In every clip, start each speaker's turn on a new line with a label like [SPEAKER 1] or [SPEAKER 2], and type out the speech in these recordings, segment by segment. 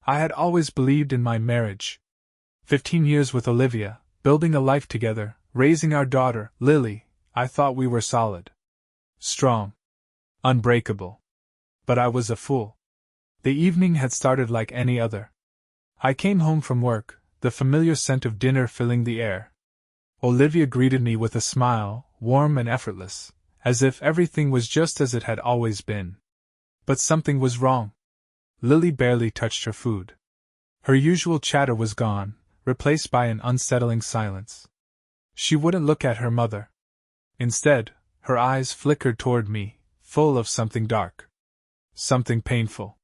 [SPEAKER 1] I had always believed in my marriage. 15 years with Olivia, building a life together, raising our daughter, Lily. I thought we were solid. Strong. Unbreakable. But I was a fool. The evening had started like any other. I came home from work, the familiar scent of dinner filling the air. Olivia greeted me with a smile, warm and effortless, as if everything was just as it had always been. But something was wrong. Lily barely touched her food. Her usual chatter was gone, replaced by an unsettling silence. She wouldn't look at her mother. Instead, her eyes flickered toward me, full of something dark. Something painful.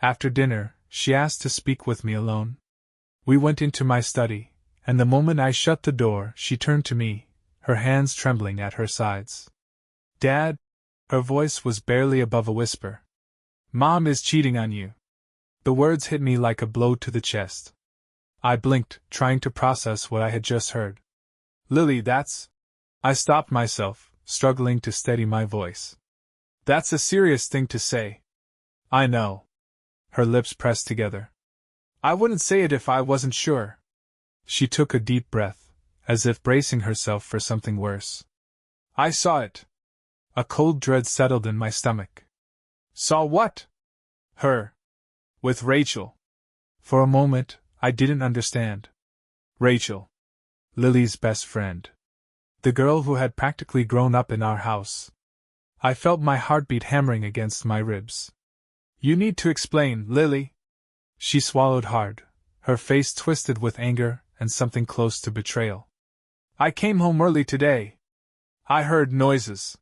[SPEAKER 1] After dinner, she asked to speak with me alone. We went into my study, and the moment I shut the door, she turned to me, her hands trembling at her sides. "Dad," her voice was barely above a whisper. "Mom is cheating on you." The words hit me like a blow to the chest. I blinked, trying to process what I had just heard. "Lily, that's—" I stopped myself, struggling to steady my voice. "That's a serious thing to say." "I know." Her lips pressed together. "I wouldn't say it if I wasn't sure." She took a deep breath, as if bracing herself for something worse. "I saw it." A cold dread settled in my stomach. "Saw what?" "Her. With Rachel." For a moment, I didn't understand. Rachel. Lily's best friend. The girl who had practically grown up in our house. I felt my heartbeat hammering against my ribs. "You need to explain, Lily." She swallowed hard, her face twisted with anger and something close to betrayal. "I came home early today. I heard noises.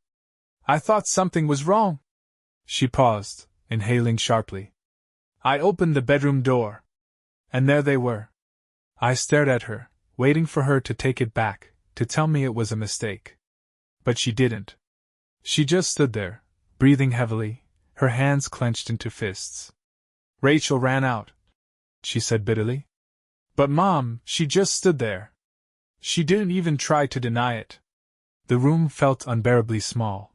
[SPEAKER 1] I thought something was wrong." She paused, inhaling sharply. "I opened the bedroom door. And there they were." I stared at her, waiting for her to take it back, to tell me it was a mistake. But she didn't. She just stood there, breathing heavily, her hands clenched into fists. "Rachel ran out," she said bitterly. "But Mom, she just stood there. She didn't even try to deny it." The room felt unbearably small.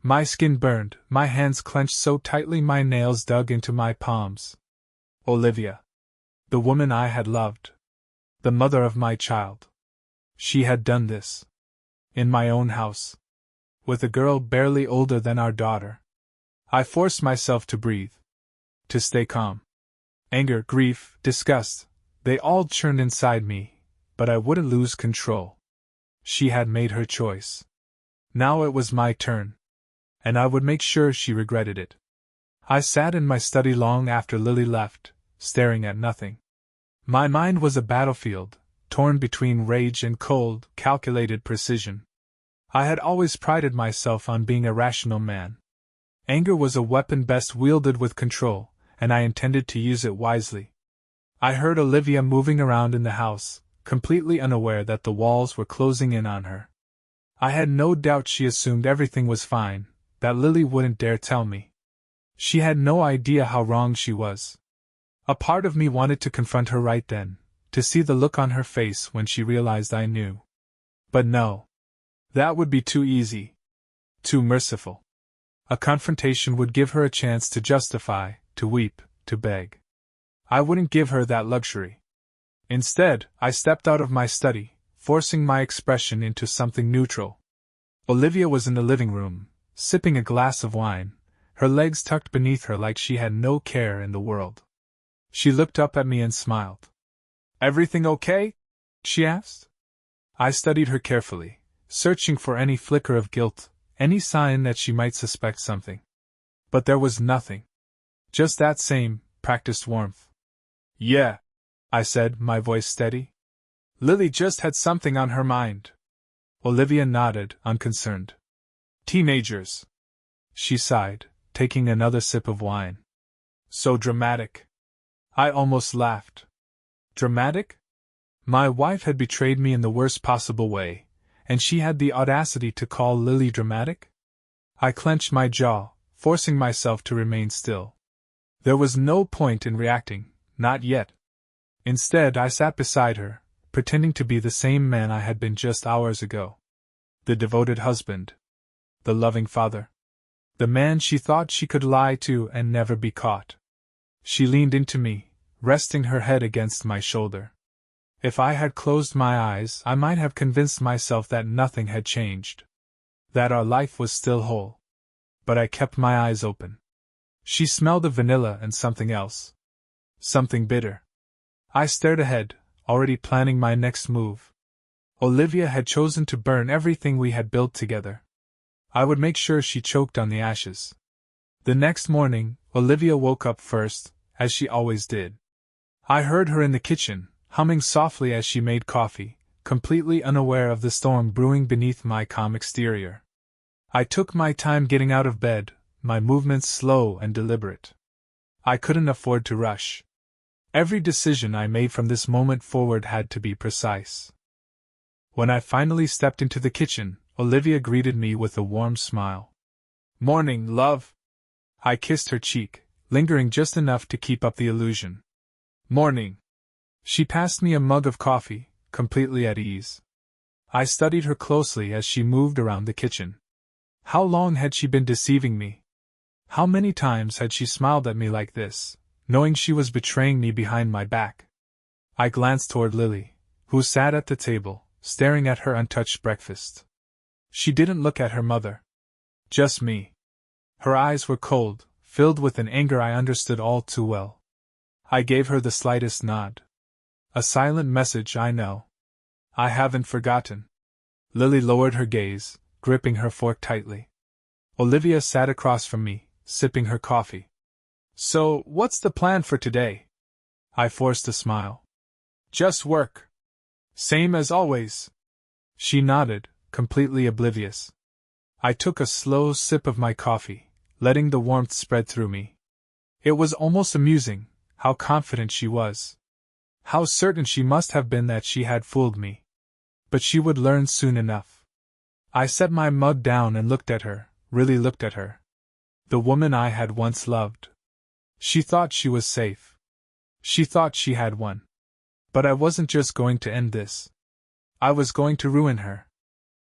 [SPEAKER 1] My skin burned, my hands clenched so tightly my nails dug into my palms. Olivia. The woman I had loved. The mother of my child. She had done this. In my own house. With a girl barely older than our daughter. I forced myself to breathe. To stay calm. Anger, grief, disgust, they all churned inside me, but I wouldn't lose control. She had made her choice. Now it was my turn. And I would make sure she regretted it. I sat in my study long after Lily left, staring at nothing. My mind was a battlefield, torn between rage and cold, calculated precision. I had always prided myself on being a rational man. Anger was a weapon best wielded with control, and I intended to use it wisely. I heard Olivia moving around in the house, completely unaware that the walls were closing in on her. I had no doubt she assumed everything was fine, that Lily wouldn't dare tell me. She had no idea how wrong she was. A part of me wanted to confront her right then, to see the look on her face when she realized I knew. But no. That would be too easy. Too merciful. A confrontation would give her a chance to justify, to weep, to beg. I wouldn't give her that luxury. Instead, I stepped out of my study, forcing my expression into something neutral. Olivia was in the living room, sipping a glass of wine, her legs tucked beneath her like she had no care in the world. She looked up at me and smiled. "Everything okay?" she asked. I studied her carefully, searching for any flicker of guilt, any sign that she might suspect something. But there was nothing. Just that same, practiced warmth. "Yeah," I said, my voice steady. "Lily just had something on her mind." Olivia nodded, unconcerned. "Teenagers." She sighed, taking another sip of wine. "So dramatic." I almost laughed. Dramatic? My wife had betrayed me in the worst possible way, and she had the audacity to call Lily dramatic? I clenched my jaw, forcing myself to remain still. There was no point in reacting, not yet. Instead, I sat beside her, pretending to be the same man I had been just hours ago. The devoted husband. The loving father. The man she thought she could lie to and never be caught. She leaned into me, resting her head against my shoulder. If I had closed my eyes, I might have convinced myself that nothing had changed, that our life was still whole. But I kept my eyes open. She smelled of vanilla and something else. Something bitter. I stared ahead, already planning my next move. Olivia had chosen to burn everything we had built together. I would make sure she choked on the ashes. The next morning, Olivia woke up first, as she always did. I heard her in the kitchen, humming softly as she made coffee, completely unaware of the storm brewing beneath my calm exterior. I took my time getting out of bed, my movements slow and deliberate. I couldn't afford to rush. Every decision I made from this moment forward had to be precise. When I finally stepped into the kitchen, Olivia greeted me with a warm smile. "Morning, love." I kissed her cheek, lingering just enough to keep up the illusion. "Morning." She passed me a mug of coffee, completely at ease. I studied her closely as she moved around the kitchen. How long had she been deceiving me? How many times had she smiled at me like this, knowing she was betraying me behind my back? I glanced toward Lily, who sat at the table, staring at her untouched breakfast. She didn't look at her mother. Just me. Her eyes were cold, filled with an anger I understood all too well. I gave her the slightest nod. A silent message, I know. I haven't forgotten. Lily lowered her gaze, gripping her fork tightly. Olivia sat across from me, sipping her coffee. "So, what's the plan for today?" I forced a smile. "Just work. Same as always." She nodded, completely oblivious. I took a slow sip of my coffee, letting the warmth spread through me. It was almost amusing, how confident she was. How certain she must have been that she had fooled me. But she would learn soon enough. I set my mug down and looked at her, really looked at her. The woman I had once loved. She thought she was safe. She thought she had won. But I wasn't just going to end this. I was going to ruin her.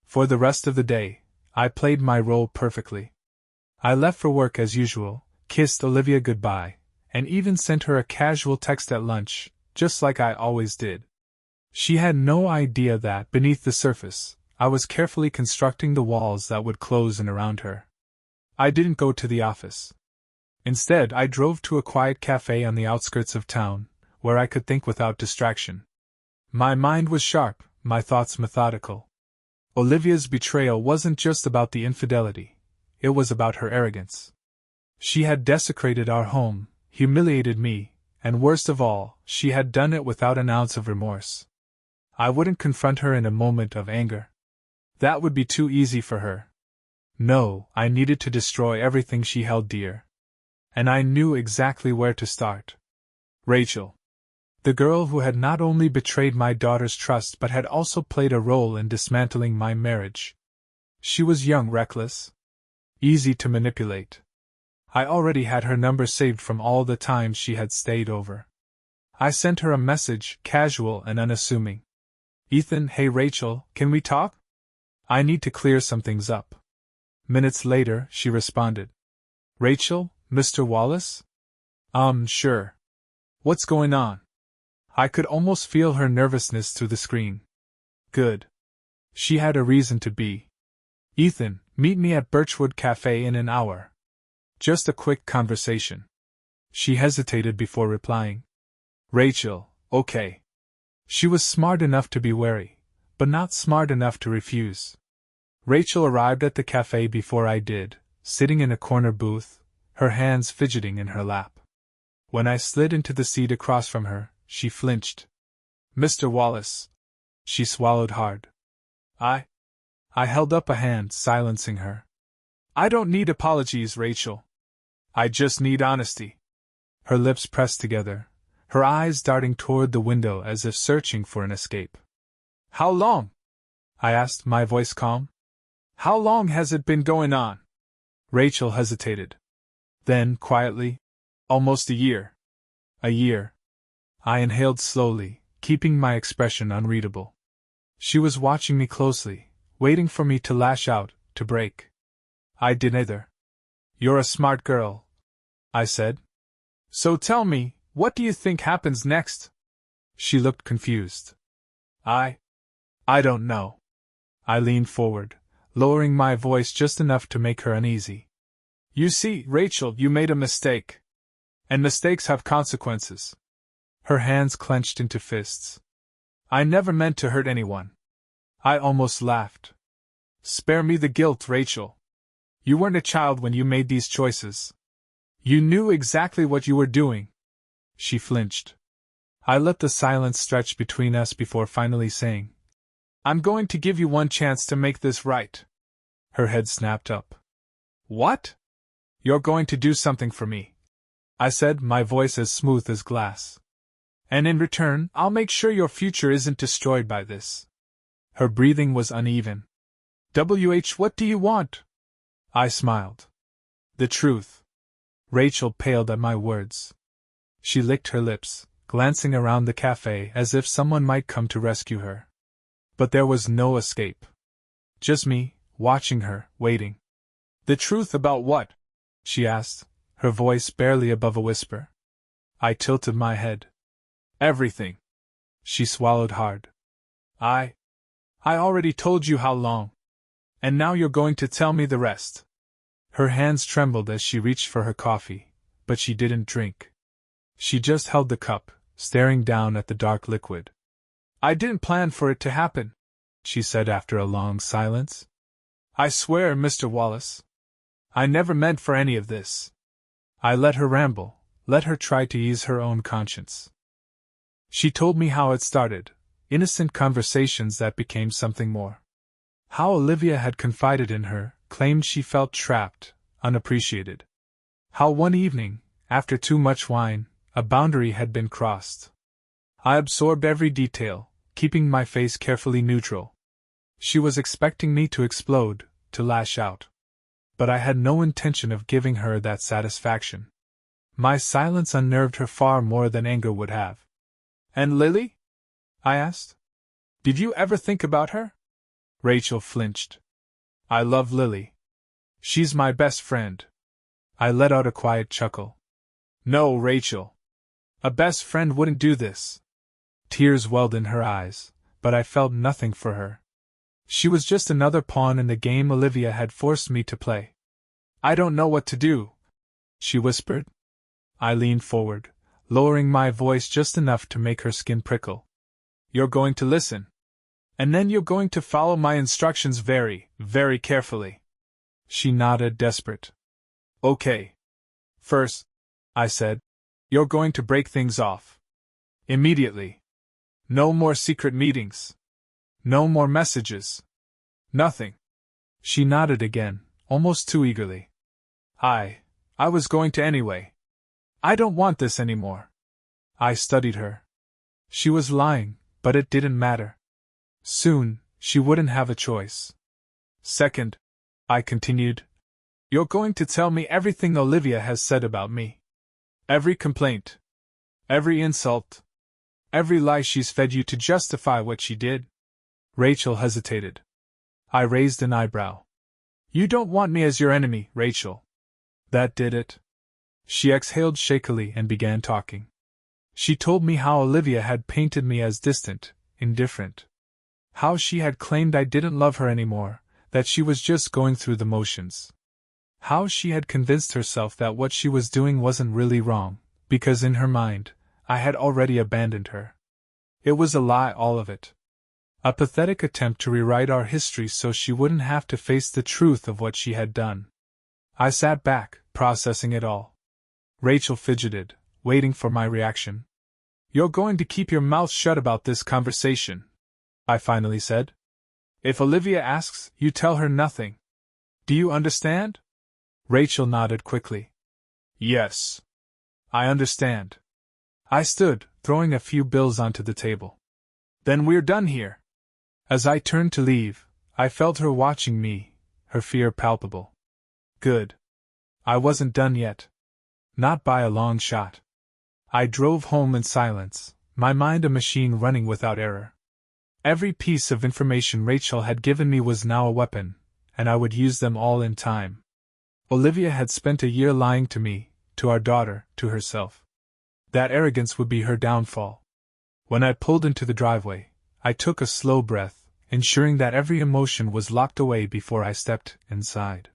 [SPEAKER 1] For the rest of the day, I played my role perfectly. I left for work as usual, kissed Olivia goodbye, and even sent her a casual text at lunch, just like I always did. She had no idea that, beneath the surface, I was carefully constructing the walls that would close in around her. I didn't go to the office. Instead, I drove to a quiet cafe on the outskirts of town, where I could think without distraction. My mind was sharp, my thoughts methodical. Olivia's betrayal wasn't just about the infidelity, it was about her arrogance. She had desecrated our home, humiliated me, and worst of all, she had done it without an ounce of remorse. I wouldn't confront her in a moment of anger. That would be too easy for her. No, I needed to destroy everything she held dear. And I knew exactly where to start. Rachel. The girl who had not only betrayed my daughter's trust but had also played a role in dismantling my marriage. She was young, reckless, easy to manipulate. I already had her number saved from all the times she had stayed over. I sent her a message, casual and unassuming. "Ethan, hey Rachel, can we talk? I need to clear some things up." Minutes later, she responded. "Rachel, Mr. Wallace?" Sure. What's going on?" I could almost feel her nervousness through the screen. Good. She had a reason to be. "Ethan, meet me at Birchwood Cafe in an hour. Just a quick conversation." She hesitated before replying. "Rachel, okay." She was smart enough to be wary, but not smart enough to refuse. Rachel arrived at the cafe before I did, sitting in a corner booth, her hands fidgeting in her lap. When I slid into the seat across from her, she flinched. "Mr. Wallace." She swallowed hard. I held up a hand, silencing her. "I don't need apologies, Rachel. I just need honesty." Her lips pressed together, her eyes darting toward the window as if searching for an escape. "How long?" I asked, my voice calm. "How long has it been going on?" Rachel hesitated. Then, quietly, "Almost a year." "A year." I inhaled slowly, keeping my expression unreadable. She was watching me closely, waiting for me to lash out, to break. I did neither. "You're a smart girl," I said. "So tell me, What do you think happens next? She looked confused. I don't know. I leaned forward, lowering my voice just enough to make her uneasy. You see, Rachel, you made a mistake. And mistakes have consequences. Her hands clenched into fists. I never meant to hurt anyone. I almost laughed. Spare me the guilt, Rachel. You weren't a child when you made these choices. You knew exactly what you were doing. She flinched. I let the silence stretch between us before finally saying, I'm going to give you one chance to make this right. Her head snapped up. What? You're going to do something for me, I said, my voice as smooth as glass. And in return, I'll make sure your future isn't destroyed by this. Her breathing was uneven. What do you want? I smiled. The truth. Rachel paled at my words. She licked her lips, glancing around the cafe as if someone might come to rescue her. But there was no escape. Just me, watching her, waiting. The truth about what? She asked, her voice barely above a whisper. I tilted my head. Everything. She swallowed hard. I already told you how long. And now you're going to tell me the rest. Her hands trembled as she reached for her coffee, but she didn't drink. She just held the cup, staring down at the dark liquid. I didn't plan for it to happen, she said after a long silence. I swear, Mr. Wallace. I never meant for any of this. I let her ramble, let her try to ease her own conscience. She told me how it started, innocent conversations that became something more. How Olivia had confided in her, claimed she felt trapped, unappreciated. How one evening, after too much wine, a boundary had been crossed. I absorbed every detail, keeping my face carefully neutral. She was expecting me to explode, to lash out. But I had no intention of giving her that satisfaction. My silence unnerved her far more than anger would have. And Lily? I asked. Did you ever think about her? Rachel flinched. I love Lily. She's my best friend. I let out a quiet chuckle. No, Rachel. A best friend wouldn't do this. Tears welled in her eyes, but I felt nothing for her. She was just another pawn in the game Olivia had forced me to play. I don't know what to do, she whispered. I leaned forward, lowering my voice just enough to make her skin prickle. You're going to listen. And then you're going to follow my instructions very, very carefully. She nodded, desperate. Okay. First, I said, you're going to break things off. Immediately. No more secret meetings. No more messages. Nothing. She nodded again, almost too eagerly. I was going to anyway. I don't want this anymore. I studied her. She was lying, but it didn't matter. Soon, she wouldn't have a choice. Second, I continued, you're going to tell me everything Olivia has said about me. Every complaint. Every insult. Every lie she's fed you to justify what she did. Rachel hesitated. I raised an eyebrow. You don't want me as your enemy, Rachel. That did it. She exhaled shakily and began talking. She told me how Olivia had painted me as distant, indifferent. How she had claimed I didn't love her anymore, that she was just going through the motions. How she had convinced herself that what she was doing wasn't really wrong, because in her mind, I had already abandoned her. It was a lie, all of it. A pathetic attempt to rewrite our history so she wouldn't have to face the truth of what she had done. I sat back, processing it all. Rachel fidgeted, waiting for my reaction. You're going to keep your mouth shut about this conversation, I finally said. If Olivia asks, you tell her nothing. Do you understand? Rachel nodded quickly. Yes. I understand. I stood, throwing a few bills onto the table. Then we're done here. As I turned to leave, I felt her watching me, her fear palpable. Good. I wasn't done yet. Not by a long shot. I drove home in silence, my mind a machine running without error. Every piece of information Rachel had given me was now a weapon, and I would use them all in time. Olivia had spent a year lying to me, to our daughter, to herself. That arrogance would be her downfall. When I pulled into the driveway, I took a slow breath, ensuring that every emotion was locked away before I stepped inside.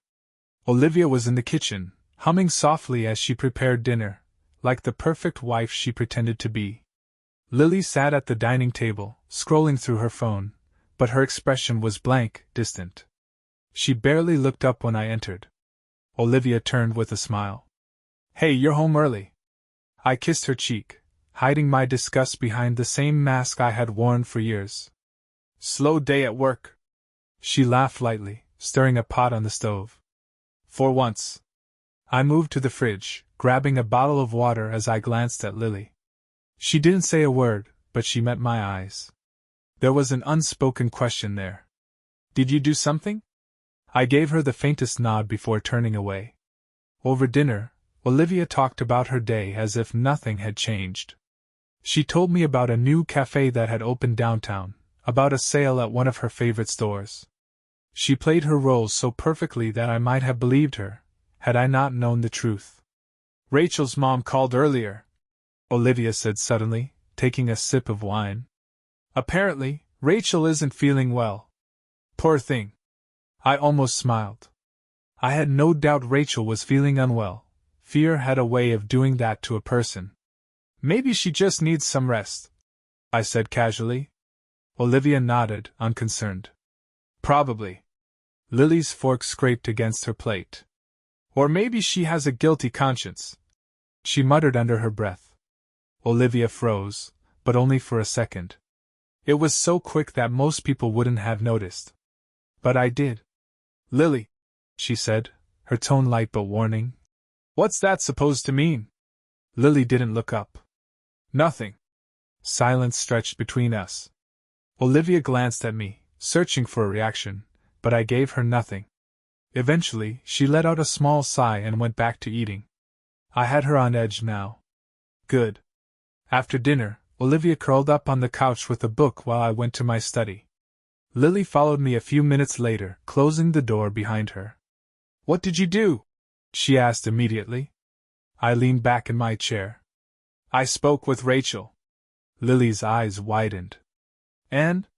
[SPEAKER 1] Olivia was in the kitchen, humming softly as she prepared dinner, like the perfect wife she pretended to be. Lily sat at the dining table, scrolling through her phone, but her expression was blank, distant. She barely looked up when I entered. Olivia turned with a smile. "Hey, you're home early." I kissed her cheek, hiding my disgust behind the same mask I had worn for years. "Slow day at work." She laughed lightly, stirring a pot on the stove. "For once." I moved to the fridge, grabbing a bottle of water as I glanced at Lily. She didn't say a word, but she met my eyes. There was an unspoken question there. "Did you do something?" I gave her the faintest nod before turning away. Over dinner, Olivia talked about her day as if nothing had changed. She told me about a new cafe that had opened downtown, about a sale at one of her favorite stores. She played her role so perfectly that I might have believed her, had I not known the truth. "Rachel's mom called earlier," Olivia said suddenly, taking a sip of wine. "Apparently, Rachel isn't feeling well. Poor thing." I almost smiled. I had no doubt Rachel was feeling unwell. Fear had a way of doing that to a person. "Maybe she just needs some rest," I said casually. Olivia nodded, unconcerned. "Probably." Lily's fork scraped against her plate. "Or maybe she has a guilty conscience," she muttered under her breath. Olivia froze, but only for a second. It was so quick that most people wouldn't have noticed. But I did. "Lily," she said, her tone light but warning. "What's that supposed to mean?" Lily didn't look up. "Nothing." Silence stretched between us. Olivia glanced at me, searching for a reaction, but I gave her nothing. Eventually, she let out a small sigh and went back to eating. I had her on edge now. Good. After dinner, Olivia curled up on the couch with a book while I went to my study. Lily followed me a few minutes later, closing the door behind her. "What did you do?" she asked immediately. I leaned back in my chair. "I spoke with Rachel." Lily's eyes widened. "And?"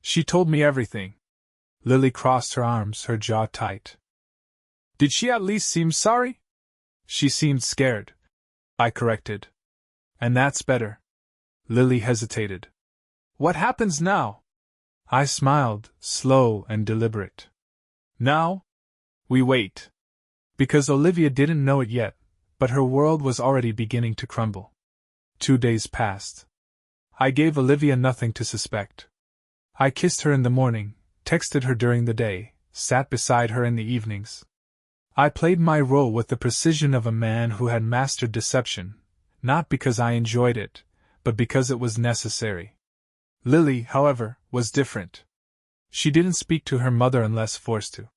[SPEAKER 1] "She told me everything." Lily crossed her arms, her jaw tight. "Did she at least seem sorry?" "She seemed scared," I corrected. "And that's better." Lily hesitated. "What happens now?" I smiled, slow and deliberate. "Now? We wait." Because Olivia didn't know it yet, but her world was already beginning to crumble. 2 days passed. I gave Olivia nothing to suspect. I kissed her in the morning, texted her during the day, sat beside her in the evenings. I played my role with the precision of a man who had mastered deception, not because I enjoyed it, but because it was necessary. Lily, however, was different. She didn't speak to her mother unless forced to.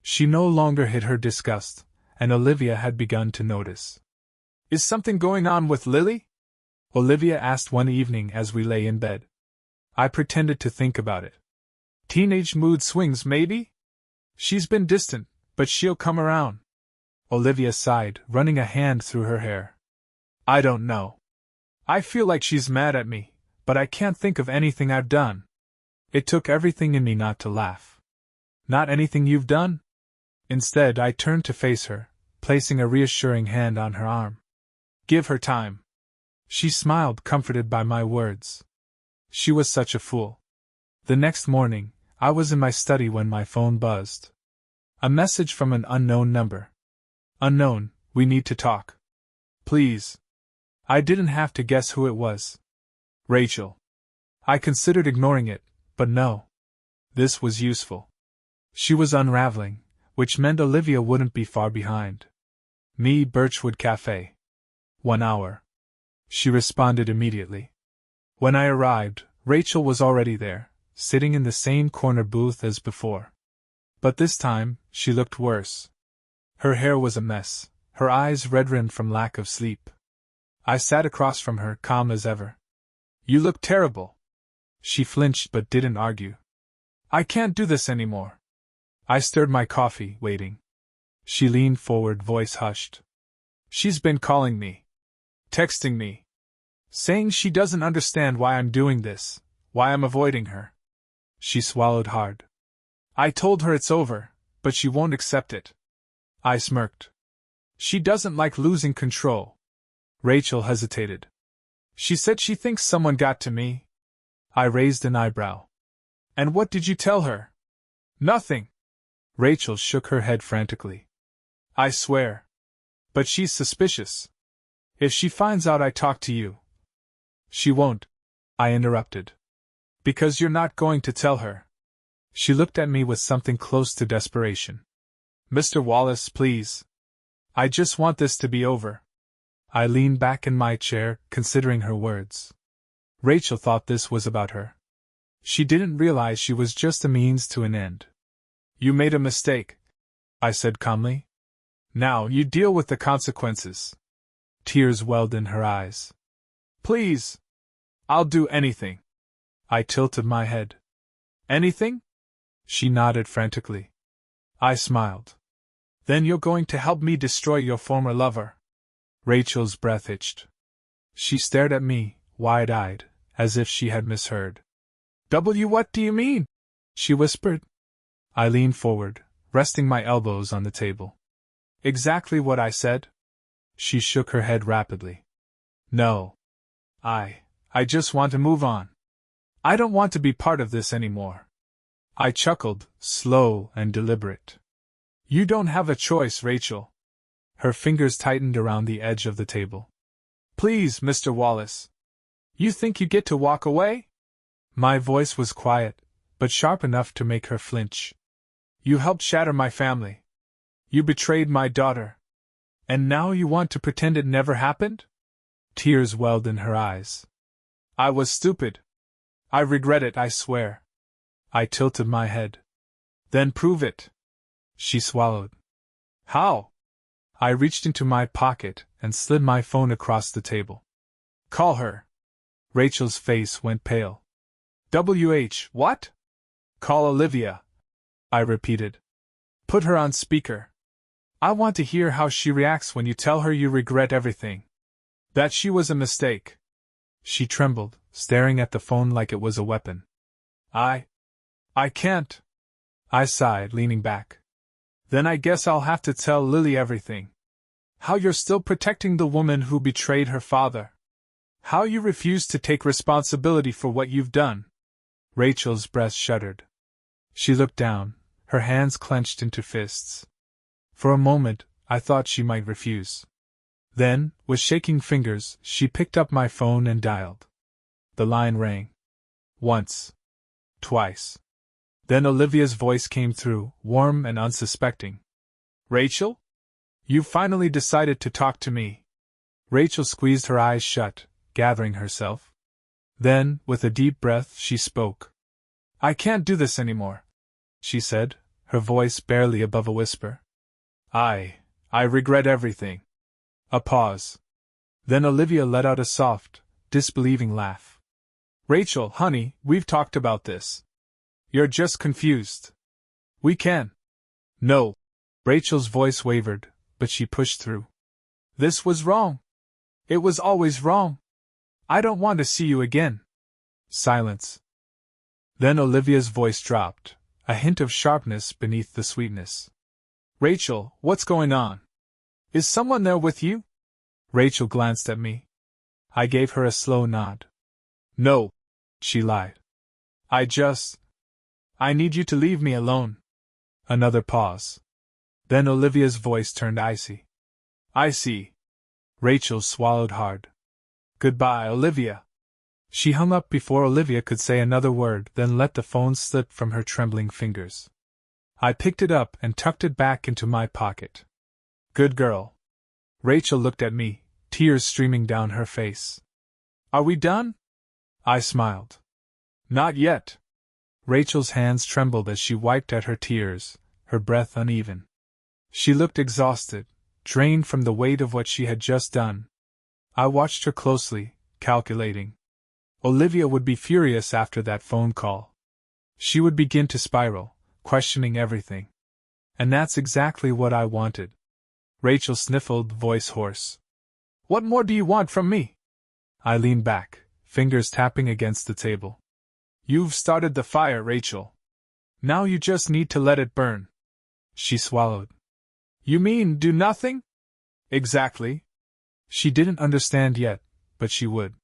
[SPEAKER 1] She no longer hid her disgust, and Olivia had begun to notice. "Is something going on with Lily?" Olivia asked one evening as we lay in bed. I pretended to think about it. "Teenage mood swings, maybe? She's been distant, but she'll come around." Olivia sighed, running a hand through her hair. "I don't know. I feel like she's mad at me, but I can't think of anything I've done." It took everything in me not to laugh. "Not anything you've done?" Instead, I turned to face her, placing a reassuring hand on her arm. "Give her time." She smiled, comforted by my words. She was such a fool. The next morning, I was in my study when my phone buzzed. A message from an unknown number. "Unknown, we need to talk. Please." I didn't have to guess who it was. Rachel. I considered ignoring it, but no. This was useful. She was unraveling, which meant Olivia wouldn't be far behind. Me, Birchwood Cafe. 1 hour. She responded immediately. When I arrived, Rachel was already there, sitting in the same corner booth as before. But this time, she looked worse. Her hair was a mess, her eyes red-rimmed from lack of sleep. I sat across from her, calm as ever. "You look terrible." She flinched but didn't argue. "I can't do this anymore." I stirred my coffee, waiting. She leaned forward, voice hushed. "She's been calling me. Texting me." saying she doesn't understand why I'm doing this, why I'm avoiding her. She swallowed hard. I told her it's over, but she won't accept it. I smirked. She doesn't like losing control. Rachel hesitated. She said she thinks someone got to me. I raised an eyebrow. And what did you tell her? Nothing. Rachel shook her head frantically. I swear. But she's suspicious. If she finds out I talked to you. She won't, I interrupted. Because you're not going to tell her. She looked at me with something close to desperation. Mr. Wallace, please. I just want this to be over. I leaned back in my chair, considering her words. Rachel thought this was about her. She didn't realize she was just a means to an end. You made a mistake, I said calmly. Now you deal with the consequences. Tears welled in her eyes. Please. I'll do anything. I tilted my head. Anything? She nodded frantically. I smiled. Then you're going to help me destroy your former lover? Rachel's breath hitched. She stared at me, wide-eyed, as if she had misheard. What do you mean? She whispered. I leaned forward, resting my elbows on the table. Exactly what I said? She shook her head rapidly. No. I just want to move on. I don't want to be part of this anymore. I chuckled, slow and deliberate. You don't have a choice, Rachel. Her fingers tightened around the edge of the table. Please, Mr. Wallace. You think you get to walk away? My voice was quiet, but sharp enough to make her flinch. You helped shatter my family. You betrayed my daughter. And now you want to pretend it never happened? Tears welled in her eyes. I was stupid. I regret it, I swear. I tilted my head. Then prove it. She swallowed. How? I reached into my pocket and slid my phone across the table. Call her. Rachel's face went pale. What? Call Olivia. I repeated. Put her on speaker. I want to hear how she reacts when you tell her you regret everything. That she was a mistake. She trembled, staring at the phone like it was a weapon. I can't. I sighed, leaning back. Then I guess I'll have to tell Lily everything. How you're still protecting the woman who betrayed her father. How you refuse to take responsibility for what you've done. Rachel's breast shuddered. She looked down, her hands clenched into fists. For a moment, I thought she might refuse. Then, with shaking fingers, she picked up my phone and dialed. The line rang. Once. Twice. Then Olivia's voice came through, warm and unsuspecting. Rachel? You finally decided to talk to me. Rachel squeezed her eyes shut, gathering herself. Then, with a deep breath, she spoke. I can't do this anymore, she said, her voice barely above a whisper. I regret everything. A pause. Then Olivia let out a soft, disbelieving laugh. Rachel, honey, we've talked about this. You're just confused. We can. No. Rachel's voice wavered, but she pushed through. This was wrong. It was always wrong. I don't want to see you again. Silence. Then Olivia's voice dropped, a hint of sharpness beneath the sweetness. Rachel, what's going on? Is someone there with you? Rachel glanced at me. I gave her a slow nod. No, she lied. I need you to leave me alone. Another pause. Then Olivia's voice turned icy. I see. Rachel swallowed hard. Goodbye, Olivia. She hung up before Olivia could say another word, then let the phone slip from her trembling fingers. I picked it up and tucked it back into my pocket. Good girl. Rachel looked at me, tears streaming down her face. Are we done? I smiled. Not yet. Rachel's hands trembled as she wiped at her tears, her breath uneven. She looked exhausted, drained from the weight of what she had just done. I watched her closely, calculating. Olivia would be furious after that phone call. She would begin to spiral, questioning everything. And that's exactly what I wanted. Rachel sniffled, voice hoarse. What more do you want from me? I leaned back, fingers tapping against the table. You've started the fire, Rachel. Now you just need to let it burn. She swallowed. You mean do nothing? Exactly. She didn't understand yet, but she would.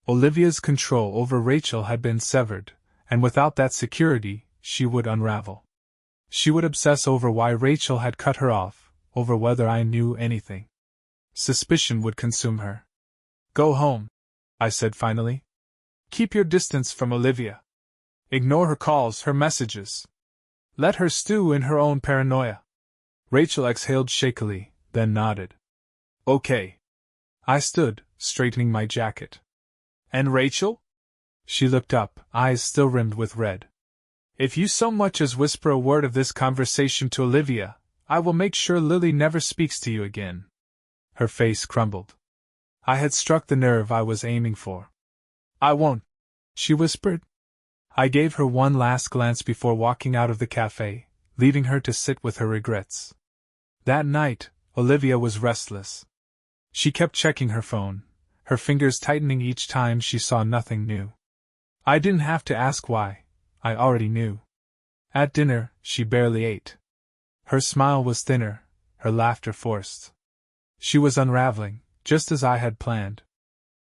[SPEAKER 1] Olivia's control over Rachel had been severed, and without that security, she would unravel. She would obsess over why Rachel had cut her off, over whether I knew anything. Suspicion would consume her. Go home, I said finally. Keep your distance from Olivia. Ignore her calls, her messages. Let her stew in her own paranoia. Rachel exhaled shakily, then nodded. Okay. I stood, straightening my jacket. And Rachel? She looked up, eyes still rimmed with red. If you so much as whisper a word of this conversation to Olivia, I will make sure Lily never speaks to you again. Her face crumbled. I had struck the nerve I was aiming for. I won't, she whispered. I gave her one last glance before walking out of the cafe, leaving her to sit with her regrets. That night, Olivia was restless. She kept checking her phone, her fingers tightening each time she saw nothing new. I didn't have to ask why, I already knew. At dinner, she barely ate. Her smile was thinner, her laughter forced. She was unraveling, just as I had planned.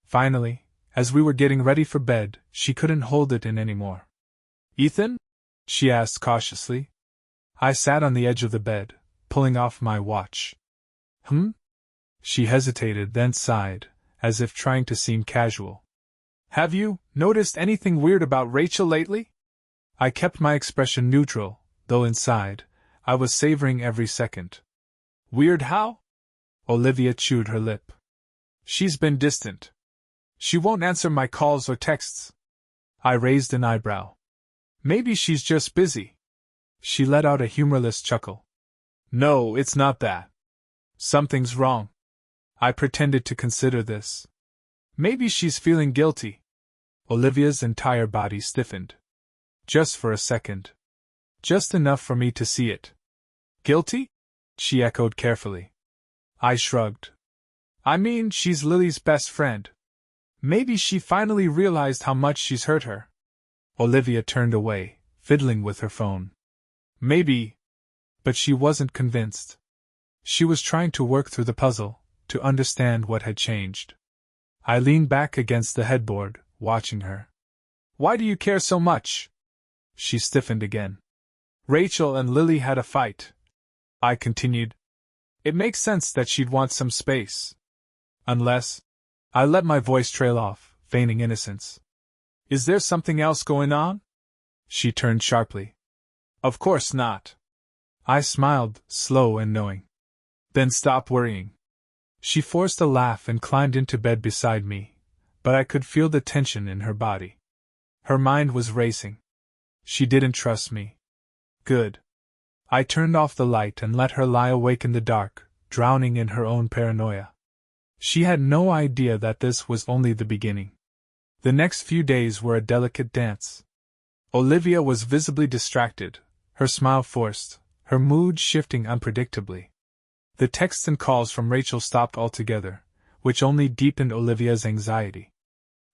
[SPEAKER 1] Finally, as we were getting ready for bed, she couldn't hold it in anymore. Ethan? She asked cautiously. I sat on the edge of the bed, pulling off my watch. She hesitated, then sighed, as if trying to seem casual. Have you noticed anything weird about Rachel lately? I kept my expression neutral, though inside, I was savoring every second. Weird how? Olivia chewed her lip. She's been distant. She won't answer my calls or texts. I raised an eyebrow. Maybe she's just busy. She let out a humorless chuckle. No, it's not that. Something's wrong. I pretended to consider this. Maybe she's feeling guilty. Olivia's entire body stiffened. Just for a second. Just enough for me to see it. Guilty? She echoed carefully. I shrugged. I mean, she's Lily's best friend. Maybe she finally realized how much she's hurt her. Olivia turned away, fiddling with her phone. Maybe. But she wasn't convinced. She was trying to work through the puzzle, to understand what had changed. I leaned back against the headboard, watching her. Why do you care so much? She stiffened again. Rachel and Lily had a fight. I continued. It makes sense that she'd want some space. Unless... I let my voice trail off, feigning innocence. Is there something else going on? She turned sharply. Of course not. I smiled, slow and knowing. Then stop worrying. She forced a laugh and climbed into bed beside me, but I could feel the tension in her body. Her mind was racing. She didn't trust me. Good. I turned off the light and let her lie awake in the dark, drowning in her own paranoia. She had no idea that this was only the beginning. The next few days were a delicate dance. Olivia was visibly distracted, her smile forced, her mood shifting unpredictably. The texts and calls from Rachel stopped altogether, which only deepened Olivia's anxiety.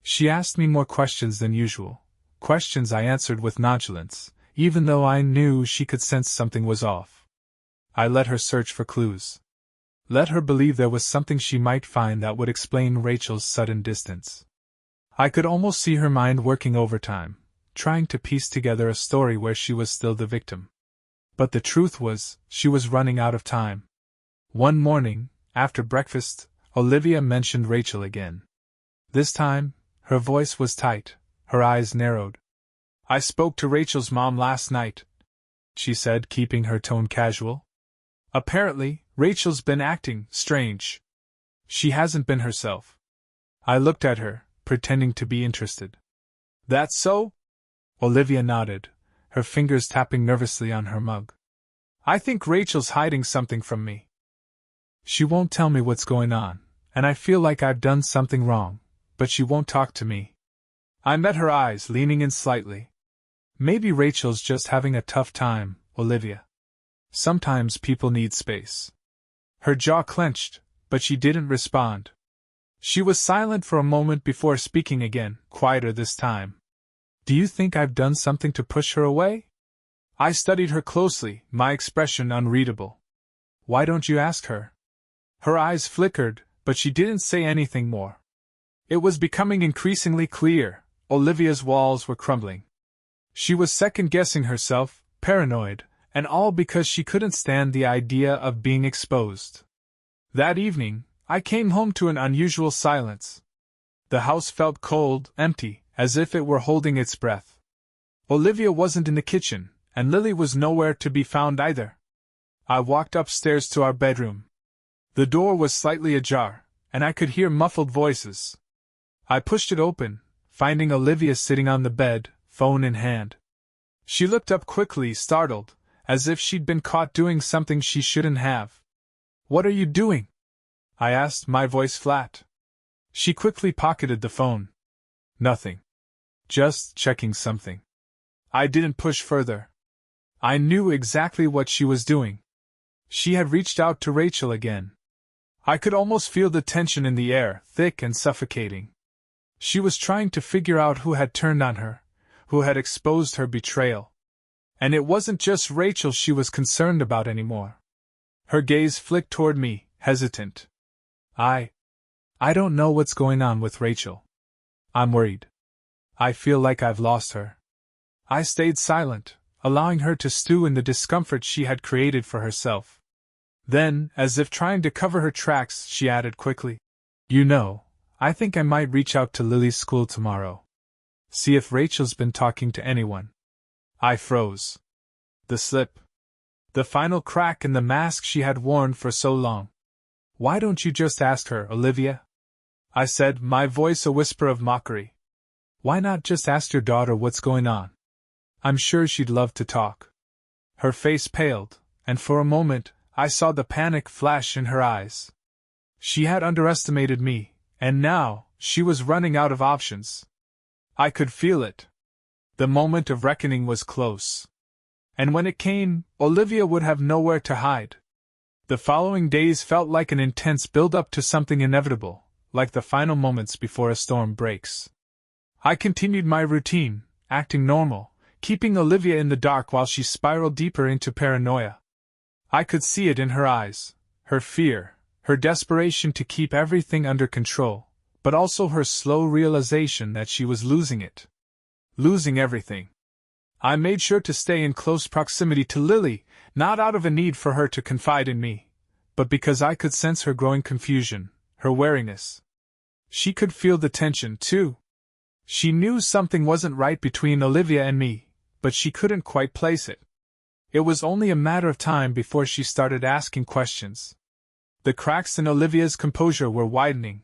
[SPEAKER 1] She asked me more questions than usual, questions I answered with nonchalance, even though I knew she could sense something was off. I let her search for clues. Let her believe there was something she might find that would explain Rachel's sudden distance. I could almost see her mind working overtime, trying to piece together a story where she was still the victim. But the truth was, she was running out of time. One morning, after breakfast, Olivia mentioned Rachel again. This time, her voice was tight, her eyes narrowed. I spoke to Rachel's mom last night, she said, keeping her tone casual. Apparently, Rachel's been acting strange. She hasn't been herself. I looked at her, pretending to be interested. That's so? Olivia nodded, her fingers tapping nervously on her mug. I think Rachel's hiding something from me. She won't tell me what's going on, and I feel like I've done something wrong, but she won't talk to me. I met her eyes, leaning in slightly. Maybe Rachel's just having a tough time, Olivia. Sometimes people need space. Her jaw clenched, but she didn't respond. She was silent for a moment before speaking again, quieter this time. Do you think I've done something to push her away? I studied her closely, my expression unreadable. Why don't you ask her? Her eyes flickered, but she didn't say anything more. It was becoming increasingly clear. Olivia's walls were crumbling. She was second-guessing herself, paranoid, and all because she couldn't stand the idea of being exposed. That evening, I came home to an unusual silence. The house felt cold, empty, as if it were holding its breath. Olivia wasn't in the kitchen, and Lily was nowhere to be found either. I walked upstairs to our bedroom. The door was slightly ajar, and I could hear muffled voices. I pushed it open, finding Olivia sitting on the bed, phone in hand. She looked up quickly, startled, as if she'd been caught doing something she shouldn't have. "What are you doing?" I asked, my voice flat. She quickly pocketed the phone. "Nothing. Just checking something." I didn't push further. I knew exactly what she was doing. She had reached out to Rachel again. I could almost feel the tension in the air, thick and suffocating. She was trying to figure out who had turned on her, who had exposed her betrayal. And it wasn't just Rachel she was concerned about anymore. Her gaze flicked toward me, hesitant. I don't know what's going on with Rachel. I'm worried. I feel like I've lost her." I stayed silent, allowing her to stew in the discomfort she had created for herself. Then, as if trying to cover her tracks, she added quickly, "You know, I think I might reach out to Lily's school tomorrow. See if Rachel's been talking to anyone." I froze. The slip. The final crack in the mask she had worn for so long. "Why don't you just ask her, Olivia?" I said, my voice a whisper of mockery. "Why not just ask your daughter what's going on? I'm sure she'd love to talk." Her face paled, and for a moment, I saw the panic flash in her eyes. She had underestimated me, and now, she was running out of options. I could feel it. The moment of reckoning was close. And when it came, Olivia would have nowhere to hide. The following days felt like an intense build-up to something inevitable, like the final moments before a storm breaks. I continued my routine, acting normal, keeping Olivia in the dark while she spiraled deeper into paranoia. I could see it in her eyes, her fear, her desperation to keep everything under control, but also her slow realization that she was losing it. Losing everything. I made sure to stay in close proximity to Lily, not out of a need for her to confide in me, but because I could sense her growing confusion, her wariness. She could feel the tension, too. She knew something wasn't right between Olivia and me, but she couldn't quite place it. It was only a matter of time before she started asking questions. The cracks in Olivia's composure were widening.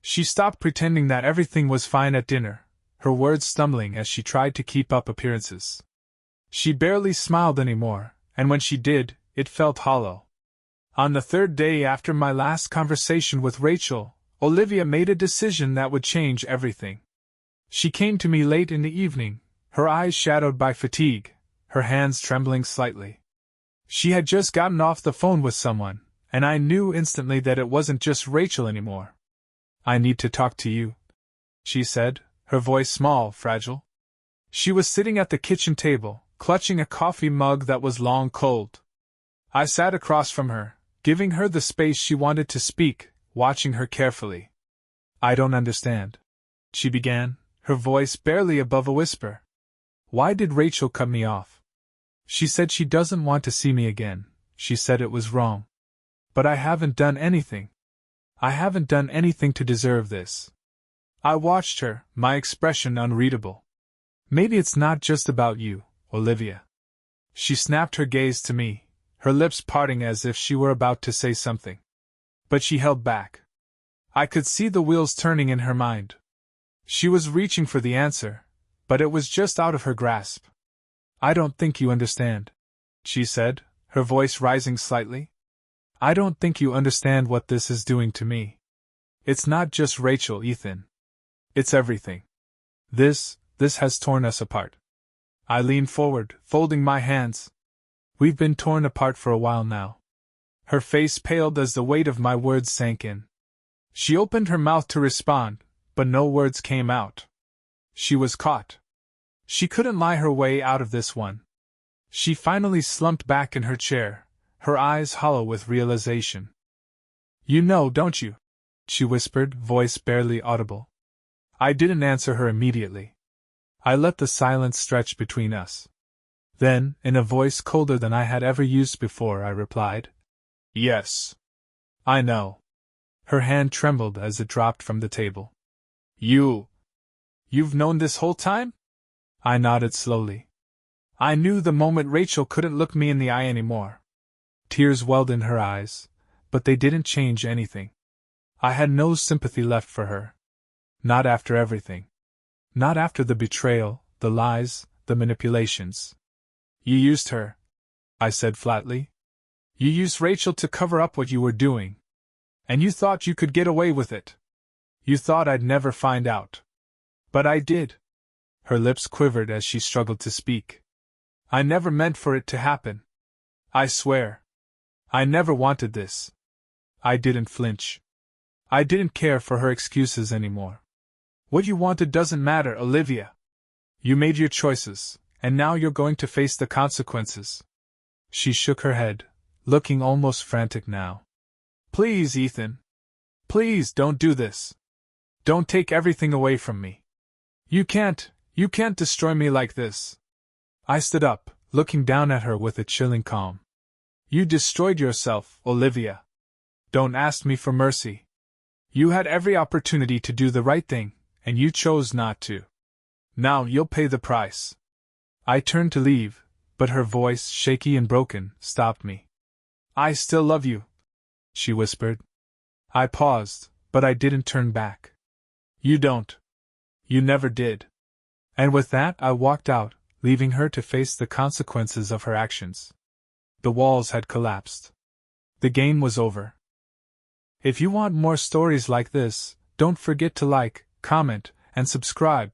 [SPEAKER 1] She stopped pretending that everything was fine at dinner, her words stumbling as she tried to keep up appearances. She barely smiled anymore, and when she did, it felt hollow. On the third day after my last conversation with Rachel, Olivia made a decision that would change everything. She came to me late in the evening, her eyes shadowed by fatigue, her hands trembling slightly. She had just gotten off the phone with someone, and I knew instantly that it wasn't just Rachel anymore. "I need to talk to you," she said, her voice small, fragile. She was sitting at the kitchen table, clutching a coffee mug that was long cold. I sat across from her, giving her the space she wanted to speak, watching her carefully. "I don't understand," she began, her voice barely above a whisper. "Why did Rachel cut me off? She said she doesn't want to see me again, she said it was wrong. But I haven't done anything. I haven't done anything to deserve this." I watched her, my expression unreadable. "Maybe it's not just about you, Olivia." She snapped her gaze to me, her lips parting as if she were about to say something. But she held back. I could see the wheels turning in her mind. She was reaching for the answer, but it was just out of her grasp. "I don't think you understand," she said, her voice rising slightly. "I don't think you understand what this is doing to me. It's not just Rachel, Ethan. It's everything. This has torn us apart." I leaned forward, folding my hands. "We've been torn apart for a while now." Her face paled as the weight of my words sank in. She opened her mouth to respond, but no words came out. She was caught. She couldn't lie her way out of this one. She finally slumped back in her chair, her eyes hollow with realization. You know, don't you? She whispered, voice barely audible. I didn't answer her immediately. I let the silence stretch between us. Then, in a voice colder than I had ever used before, I replied, Yes. I know. Her hand trembled as it dropped from the table. You've known this whole time? I nodded slowly. I knew the moment Rachel couldn't look me in the eye anymore. Tears welled in her eyes, but they didn't change anything. I had no sympathy left for her. Not after everything. Not after the betrayal, the lies, the manipulations. You used her, I said flatly. You used Rachel to cover up what you were doing. And you thought you could get away with it. You thought I'd never find out. But I did. Her lips quivered as she struggled to speak. I never meant for it to happen. I swear. I never wanted this. I didn't flinch. I didn't care for her excuses anymore. What you wanted doesn't matter, Olivia. You made your choices, and now you're going to face the consequences. She shook her head, looking almost frantic now. Please, Ethan. Please don't do this. Don't take everything away from me. You can't destroy me like this. I stood up, looking down at her with a chilling calm. You destroyed yourself, Olivia. Don't ask me for mercy. You had every opportunity to do the right thing, and you chose not to. Now you'll pay the price. I turned to leave, but her voice, shaky and broken, stopped me. I still love you, she whispered. I paused, but I didn't turn back. You don't. You never did. And with that I walked out, leaving her to face the consequences of her actions. The walls had collapsed. The game was over. If you want more stories like this, don't forget to like, comment, and subscribe.